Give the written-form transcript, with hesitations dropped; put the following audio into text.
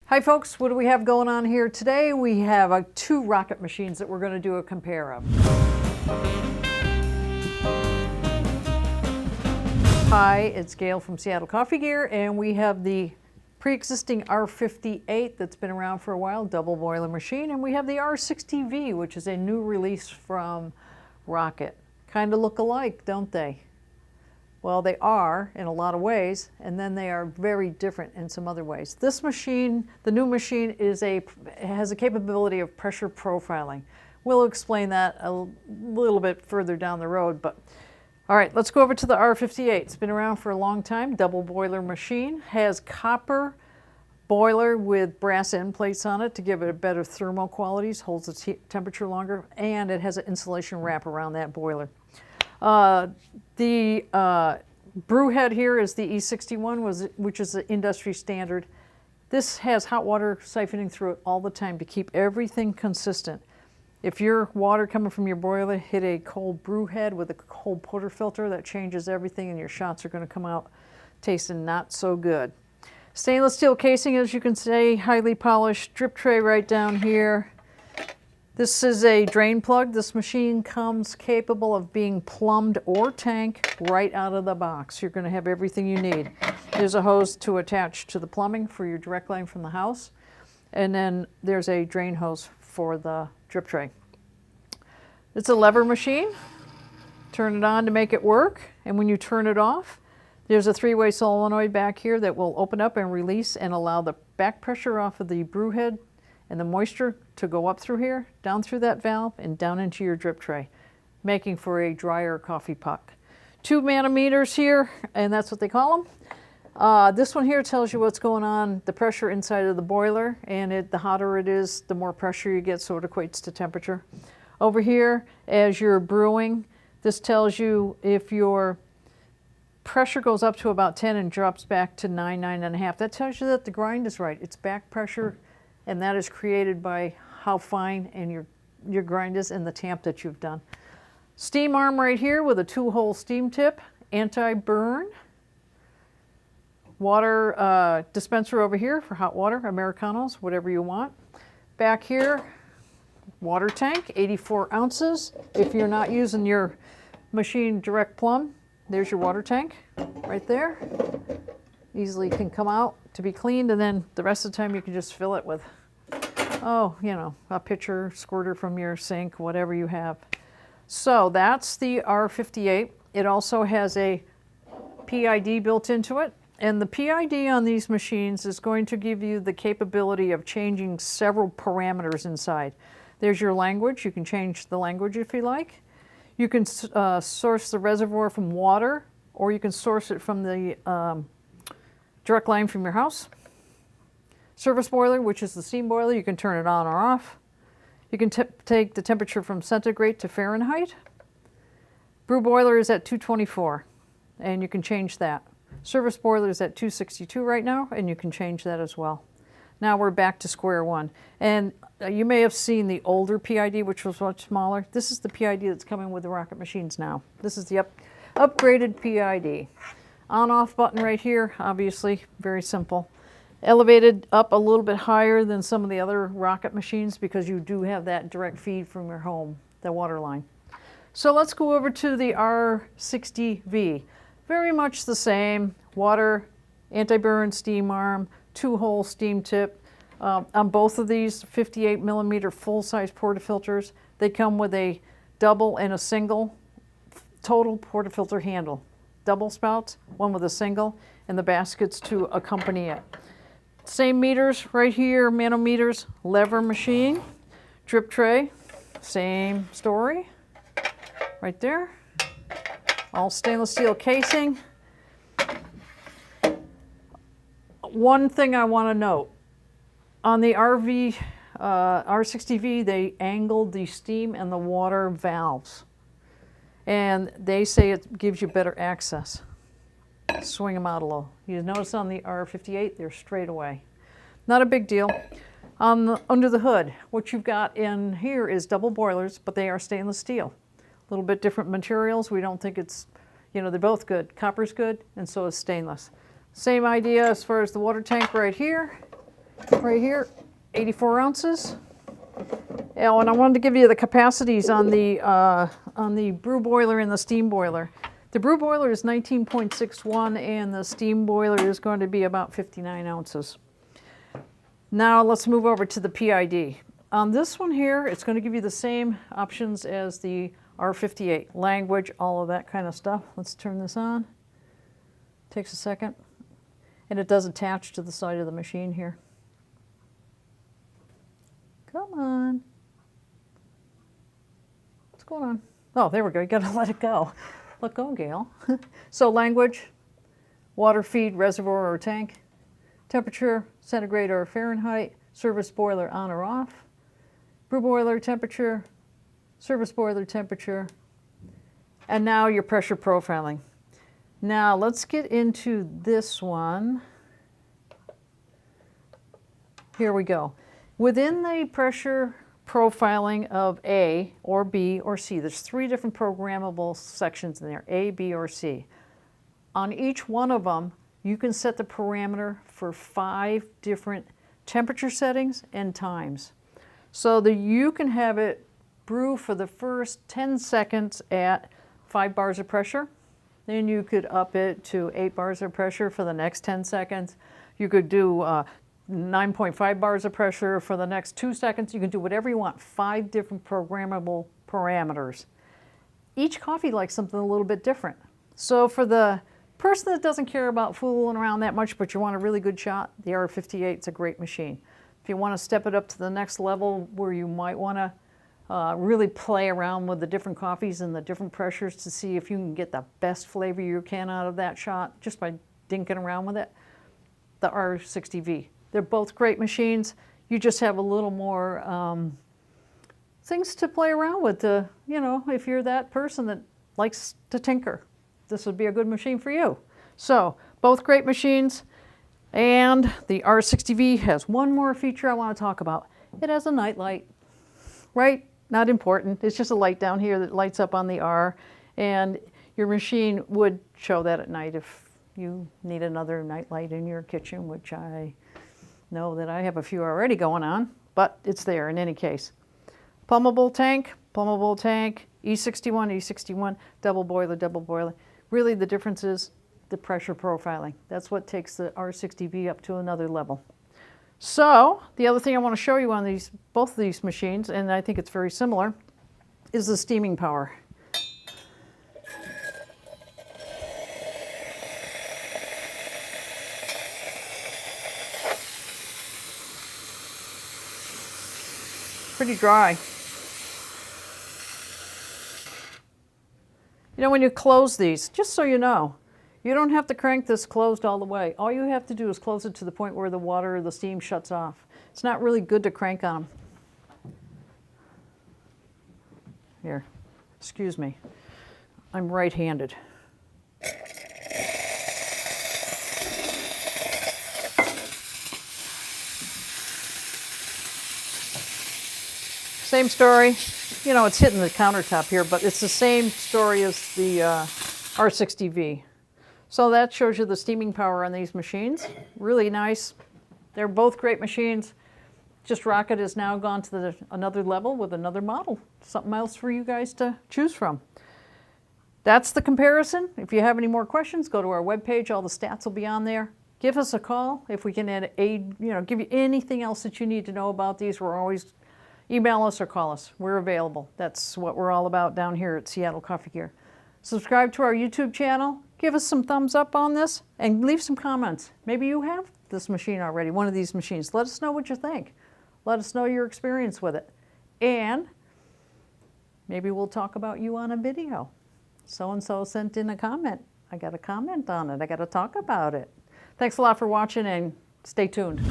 Hi folks, what do we have going on here today? We have two rocket machines that we're going to do a compare of. Hi, it's Gail from Seattle Coffee Gear, and we have the pre-existing R58 that's been around for a while, double boiler machine, and we have the R60v, which is a new release from Rocket. Kind of look alike, don't they? Well, they are in a lot of ways, and then they are very different in some other ways. This machine, the new machine, has a capability of pressure profiling. We'll explain that a little bit further down the road, but all right, let's go over to the R58. It's been around for a long time, double boiler machine, has copper boiler with brass end plates on it to give it a better thermal qualities, holds the temperature longer, and it has an insulation wrap around that boiler. The brew head here is the E61, which is the industry standard. This has hot water siphoning through it all the time to keep everything consistent. If your water coming from your boiler hit a cold brew head with a cold portafilter, that changes everything and your shots are going to come out tasting not so good. Stainless steel casing, as you can see, highly polished, drip tray right down here. This is a drain plug. This machine comes capable of being plumbed or tanked right out of the box. You're going to have everything you need. There's a hose to attach to the plumbing for your direct line from the house. And then there's a drain hose for the drip tray. It's a lever machine. Turn it on to make it work. And when you turn it off, there's a three-way solenoid back here that will open up and release and allow the back pressure off of the brew head and the moisture to go up through here, down through that valve, and down into your drip tray, making for a drier coffee puck. 2 manometers here, and that's what they call them. This one here tells you what's going on, the pressure inside of the boiler, and the hotter it is, the more pressure you get, so it equates to temperature. Over here, as you're brewing, this tells you if your pressure goes up to about 10 and drops back to 9, 9.5. That tells you that the grind is right. It's back pressure, and that is created by how fine and your grind is and the tamp that you've done. Steam arm right here with a 2-hole steam tip, anti-burn. Water dispenser over here for hot water, Americanos, whatever you want. Back here, water tank, 84 ounces. If you're not using your machine direct plumb, there's your water tank right there. Easily can come out to be cleaned, and then the rest of the time you can just fill it with, a pitcher, squirter from your sink, whatever you have. So that's the R58. It also has a PID built into it, and the PID on these machines is going to give you the capability of changing several parameters inside. There's your language. You can change the language if you like. You can source the reservoir from water, or you can source it from the direct line from your house. Service boiler, which is the steam boiler, you can turn it on or off. You can take the temperature from centigrade to Fahrenheit. Brew boiler is at 224, and you can change that. Service boiler is at 262 right now, and you can change that as well. Now we're back to square one. And you may have seen the older PID, which was much smaller. This is the PID that's coming with the Rocket machines now. This is the upgraded PID. On-off button right here, obviously, very simple. Elevated up a little bit higher than some of the other Rocket machines because you do have that direct feed from your home, the water line. So let's go over to the R60v. Very much the same. Water, anti-burn steam arm, 2-hole steam tip. On both of these 58 millimeter full-size portafilters, they come with a double and a single total portafilter handle. Double spouts, one with a single, and the baskets to accompany it. Same meters right here, manometers, lever machine, drip tray, same story, right there. All stainless steel casing. One thing I want to note, on the R60v, they angled the steam and the water valves. And they say it gives you better access. Swing them out a little. You notice on the R58, they're straight away. Not a big deal. Under the hood, what you've got in here is double boilers, but they are stainless steel. A little bit different materials. We don't think it's, they're both good. Copper's good, and so is stainless. Same idea as far as the water tank right here. right here, 84 ounces. Oh, and I wanted to give you the capacities on the brew boiler and the steam boiler. The brew boiler is 19.61 and the steam boiler is going to be about 59 ounces. Now let's move over to the PID. On this one here, it's going to give you the same options as the R58, language, all of that kind of stuff. Let's turn this on. Takes a second. And it does attach to the side of the machine here. Come on. What's going on? Oh, there we go. You got to let it go. Let go, Gail. So language, water feed, reservoir or tank, temperature, centigrade or Fahrenheit, service boiler on or off, brew boiler temperature, service boiler temperature, and now your pressure profiling. Now let's get into this one. Here we go. Within the pressure profiling of A or B or C, there's 3 different programmable sections in there, A, B, or C. On each one of them, you can set the parameter for 5 different temperature settings and times. So that you can have it brew for the first 10 seconds at 5 bars of pressure. Then you could up it to 8 bars of pressure for the next 10 seconds. You could do 9.5 bars of pressure for the next 2 seconds. You can do whatever you want, 5 different programmable parameters. Each coffee likes something a little bit different. So for the person that doesn't care about fooling around that much, but you want a really good shot, the R58 is a great machine. If you want to step it up to the next level where you might want to really play around with the different coffees and the different pressures to see if you can get the best flavor you can out of that shot just by dinking around with it, the R60v. They're both great machines. You just have a little more things to play around with. You know, if you're that person that likes to tinker, this would be a good machine for you. So, both great machines. And the R60v has one more feature I want to talk about. It has a night light, right? Not important. It's just a light down here that lights up on the R. And your machine would show that at night if you need another night light in your kitchen, which I know that I have a few already going on, but it's there in any case. Plumbable tank, E61, E61, double boiler. Really the difference is the pressure profiling. That's what takes the R60v up to another level. So the other thing I want to show you on both of these machines, and I think it's very similar, is the steaming power. Pretty dry. You know, when you close these, just so you know, you don't have to crank this closed all the way. All you have to do is close it to the point where the water or the steam shuts off. It's not really good to crank on them. Here, excuse me. I'm right-handed. Same story. You know, it's hitting the countertop here, but it's the same story as the R60v. So that shows you the steaming power on these machines. Really nice. They're both great machines. Just Rocket has now gone to another level with another model. Something else for you guys to choose from. That's the comparison. If you have any more questions, go to our webpage. All the stats will be on there. Give us a call if we can give you anything else that you need to know about these. We're always email us or call us. We're available. That's what we're all about down here at Seattle Coffee Gear. Subscribe to our YouTube channel. Give us some thumbs up on this and leave some comments. Maybe you have this machine already, one of these machines. Let us know what you think. Let us know your experience with it. And maybe we'll talk about you on a video. So-and-so sent in a comment. I got a comment on it. I got to talk about it. Thanks a lot for watching and stay tuned.